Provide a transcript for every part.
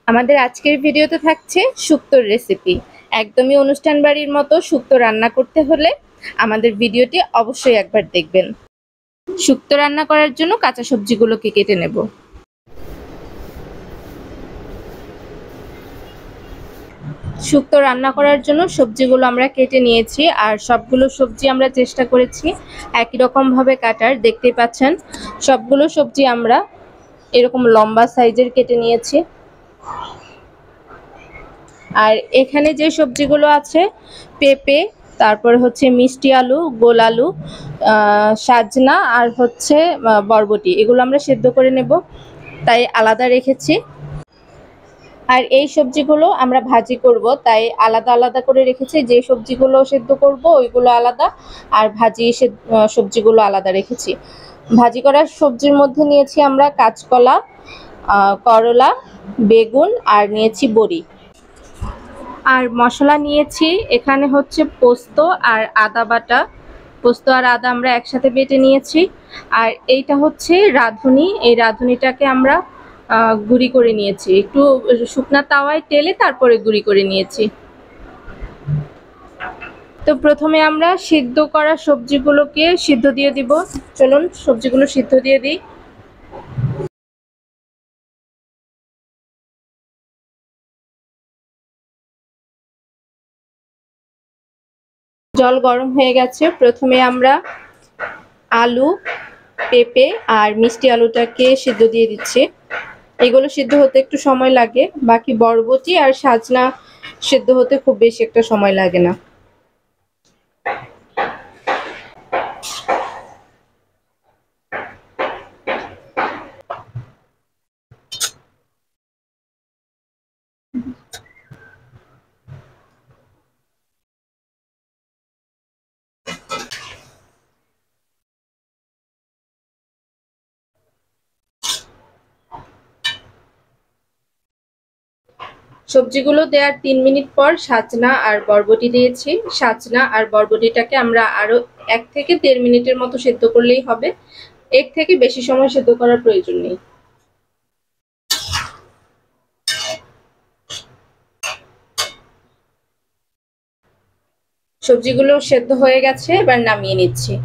আমাদের আজকের ভিডিওতে থাকছে শুক্তোর রেসিপি। একদমই অনুষ্ঠান বাড়ির মতো শুক্তো রান্না করতে হলে আমাদের ভিডিওটি অবশ্যই একবার দেখবেন। শুক্তো রান্না করার জন্য কাঁচা সবজিগুলোকে কেটে নেব। শুক্তো রান্না করার জন্য সবজিগুলো আমরা কেটে নিয়েছি, আর সবগুলো সবজি আমরা চেষ্টা করেছি একই রকম ভাবে কাটার। দেখতেই পাচ্ছেন সবগুলো সবজি আমরা এরকম লম্বা সাইজের কেটে নিয়েছি। আর এখানে যে সবজিগুলো আছে, পেঁপে, তারপর হচ্ছে মিষ্টি আলু, গোল আলু, সাজনা আর হচ্ছে বরবটি, এগুলো আমরা সেদ্ধ করে নেব, তাই আলাদা রেখেছি। আর এই সবজিগুলো আমরা ভাজি করব, তাই আলাদা আলাদা করে রেখেছি। যে সবজিগুলো সেদ্ধ করব ওইগুলো আলাদা, আর ভাজি সবজিগুলো আলাদা রেখেছি। ভাজি করার সবজির মধ্যে নিয়েছি আমরা কাঁচকলা, করলা, বেগুন আর নিয়েছি বড়ি। আর মশলা নিয়েছি এখানে হচ্ছে পোস্ত আর আদা বাটা। পোস্ত আর আদা আমরা একসাথে বেটে নিয়েছি। আর এইটা হচ্ছে রাঁধুনি, এই রাঁধুনিটাকে আমরা গুঁড়ি করে নিয়েছি, একটু শুকনা তাওয়ায় তেলে তারপরে গুঁড়ি করে নিয়েছি। তো প্রথমে আমরা সিদ্ধ করা সবজিগুলোকে সিদ্ধ দিয়ে দিব। চলুন সবজিগুলো সিদ্ধ দিয়ে দিই। জল গরম হয়ে গেছে। প্রথমে আমরা আলু, পেঁপে আর মিষ্টি আলুটাকে সিদ্ধ দিয়ে দিচ্ছি। এগুলো সিদ্ধ হতে একটু সময় লাগে, বাকি বরবটি আর সাজনা সিদ্ধ হতে খুব বেশি একটা সময় লাগে না। সবজিগুলো দেওয়ার ৩ মিনিট পর সাজনা আর বরবটি দিয়েছি। সাজনা আর বরবটিটাকে আমরা আরো ১ থেকে ১.৫ মিনিটের মতো সেদ্ধ করলেই হবে, এর থেকে বেশি সময় সেদ্ধ করার প্রয়োজন নেই। সবজিগুলো সেদ্ধ হয়ে গেছে, এবার নামিয়ে নিচ্ছি।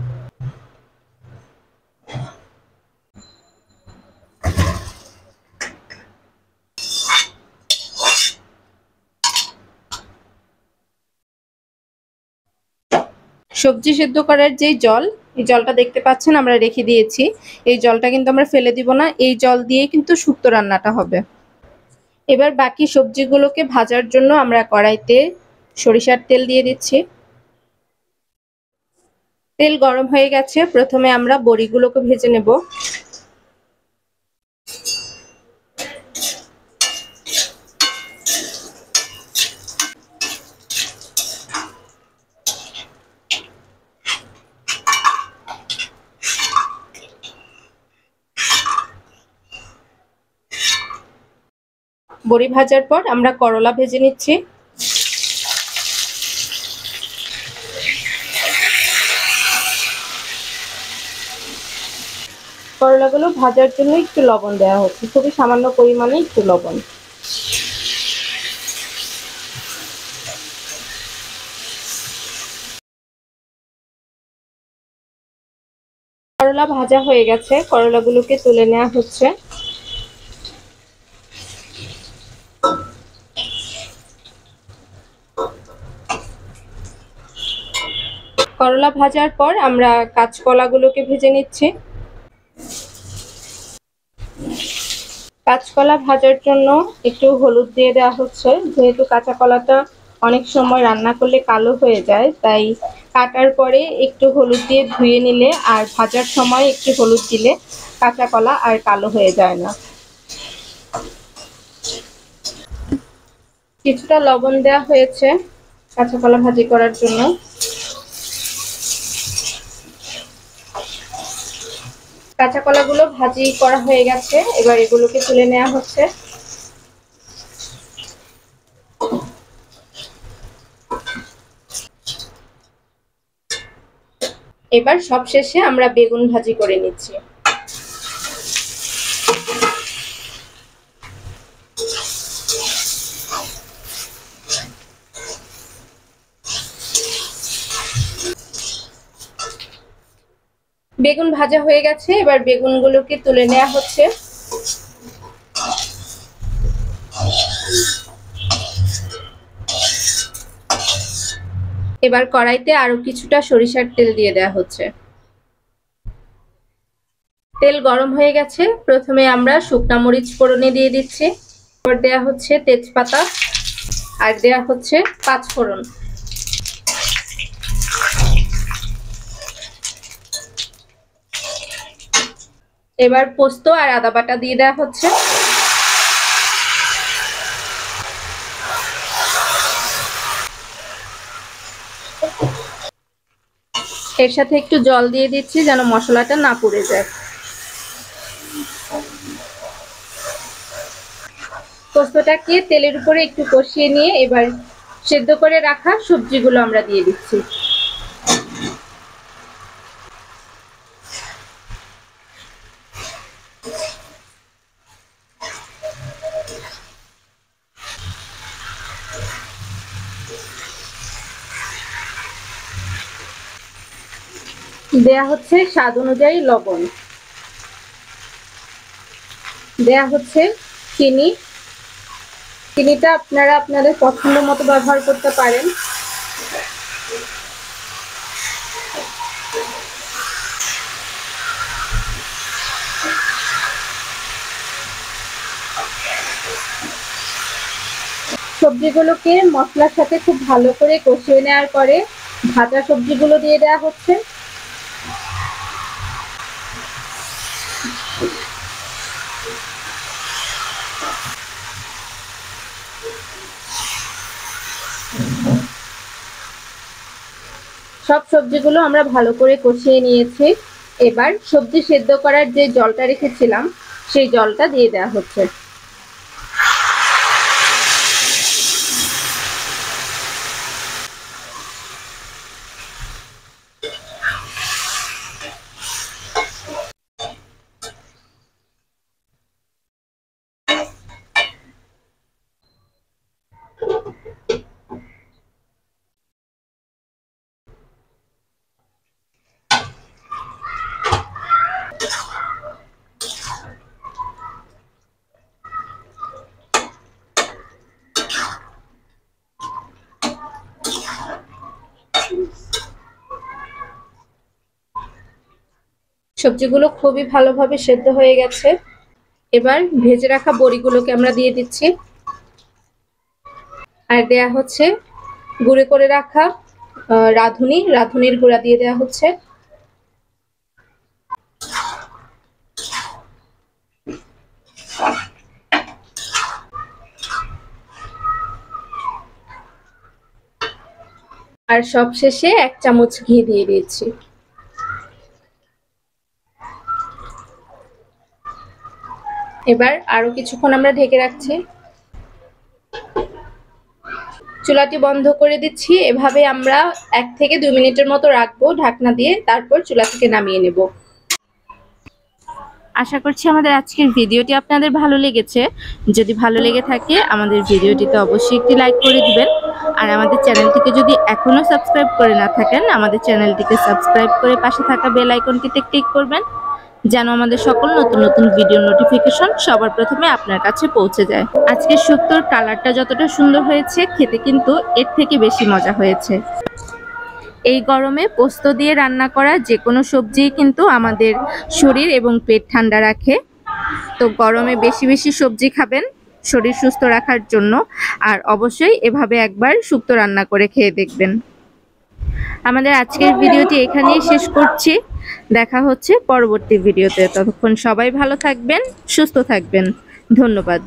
সবজি সেদ্ধ করার যেই জল, এই জলটা দেখতে পাচ্ছেন আমরা রেখে দিয়েছি। এই জলটা কিন্তু আমরা ফেলে দিব না, এই জল দিয়েই কিন্তু শুক্তো রান্নাটা হবে। এবার বাকি সবজিগুলোকে ভাজার জন্য আমরা কড়াইতে সরিষার তেল দিয়ে দিচ্ছি। তেল গরম হয়ে গেছে, প্রথমে আমরা বড়িগুলোকে ভেজে নেব। বড়ি ভাজার পর আমরা করলা ভেজে নিচ্ছি। করলাগুলো ভাজার জন্য একটু লবণ দেওয়া হচ্ছে, খুবই সামান্য পরিমাণে একটু লবণ। করলা ভাজা হয়ে গেছে, করলাগুলোকে তুলে নেওয়া হচ্ছে। করলা ভাজার পর আমরা কাঁচকলাগুলোকে ভেজে নিচ্ছি। কাঁচকলা ভাজার জন্য একটু হলুদ দিয়ে দেওয়া হচ্ছে, যেহেতু কাঁচা কলাটা অনেক সময় রান্না করলে কালো হয়ে যায়, তাই কাটার পরে একটু হলুদ দিয়ে ধুয়ে নিলে আর ভাজার সময় একটু হলুদ দিলে কাঁচা কলা আর কালো হয়ে যায় না। কিছুটা লবণ দেওয়া হয়েছে কাঁচা কলা ভাজি করার জন্য। কাঁচা কলাগুলো ভাজি করা হয়ে গেছে, এবার এগুলোকে তুলে নেওয়া হচ্ছে। এবার সবশেষে আমরা বেগুন ভাজি করে নিচ্ছি। বেগুন ভাজা হয়ে গেছে, এবার বেগুনগুলোকে তুলে নেওয়া হচ্ছে। এবার কড়াইতে আরো কিছুটা সরিষার তেল দিয়ে দেওয়া হচ্ছে। তেল গরম হয়ে গেছে, প্রথমে আমরা শুকনা মরিচ ফোড়নে দিয়ে দিচ্ছি। এবার দেওয়া হচ্ছে তেজপাতা আর দেওয়া হচ্ছে পাঁচফোড়ন। এবার পোস্ত আর আদা বাটা দিয়ে দেওয়া হচ্ছে। এর সাথে একটু জল দিয়ে দিচ্ছি যেন মশলাটা না পুড়ে যায়। পোস্তটাকে তেলের উপরে একটু কষিয়ে নিয়ে এবার সেদ্ধ করে রাখা সবজিগুলো আমরা দিয়ে দিচ্ছি। দেয়া হচ্ছে স্বাদ অনুযায়ী লবণ, দেয়া হচ্ছে চিনি। চিনিটা আপনারা আপনাদের পছন্দ মতো ব্যবহার করতে পারেন। সবজিগুলোকে মশলার সাথে খুব ভালো করে কষিয়ে নেওয়ার পরে ভাজা সবজিগুলো দিয়ে দেওয়া হচ্ছে। সব সবজিগুলো আমরা ভালো করে কষিয়ে নিয়েছি। এবার সবজি সেদ্ধ করার যে জলটা রেখেছিলাম সেই জলটা দিয়ে দেওয়া হচ্ছে। সবজিগুলো খুবই ভালোভাবে সেদ্ধ হয়ে গেছে। এবার ভেজে রাখা বড়িগুলোকে আমরা দিয়ে দিচ্ছি আর দেয়া হচ্ছে গুঁড়ো করে রাখা রাঁধুনির গুঁড়া দিয়ে দেওয়া হচ্ছে। আর সবশেষে 1 চামচ ঘি দিয়ে দিচ্ছি। এবার আরো কিছুক্ষণ আমরা ঢেকে রাখছি। চুলাটি বন্ধ করে দিচ্ছি। এভাবে আমরা 1 থেকে 2 মিনিটের মতো রাখবো ঢাকনা দিয়ে, তারপর চুলা থেকে নামিয়ে নেব। আশা করছি আমাদের আজকের ভিডিওটি আপনাদের ভালো লেগেছে। যদি ভালো লেগে থাকে আমাদের ভিডিওটিতে অবশ্যই একটি লাইক করে দিবেন। আর আমাদের চ্যানেলটিকে যদি এখনো সাবস্ক্রাইব করে না থাকেন আমাদের চ্যানেলটিকে সাবস্ক্রাইব করে পাশে থাকা বেল আইকনটিতে ক্লিক করবেন যেন আমাদের সকল নতুন নতুন ভিডিও নোটিফিকেশন সবার প্রথমে আপনার কাছে পৌঁছে যায়। আজকের শুক্তোর কালারটা যতটা সুন্দর হয়েছে খেতে কিন্তু এর থেকে বেশি মজা হয়েছে। এই গরমে পোস্ত দিয়ে রান্না করা যে কোনো সবজিই কিন্তু আমাদের শরীর এবং পেট ঠান্ডা রাখে। তো গরমে বেশি বেশি সবজি খাবেন শরীর সুস্থ রাখার জন্য। আর অবশ্যই এভাবে একবার শুক্তো রান্না করে খেয়ে দেখবেন। আমাদের আজকের ভিডিওটি এখানেই শেষ করছি। দেখা হচ্ছে পরবর্তী ভিডিওতে। ততক্ষণ সবাই ভালো থাকবেন, সুস্থ থাকবেন। ধন্যবাদ।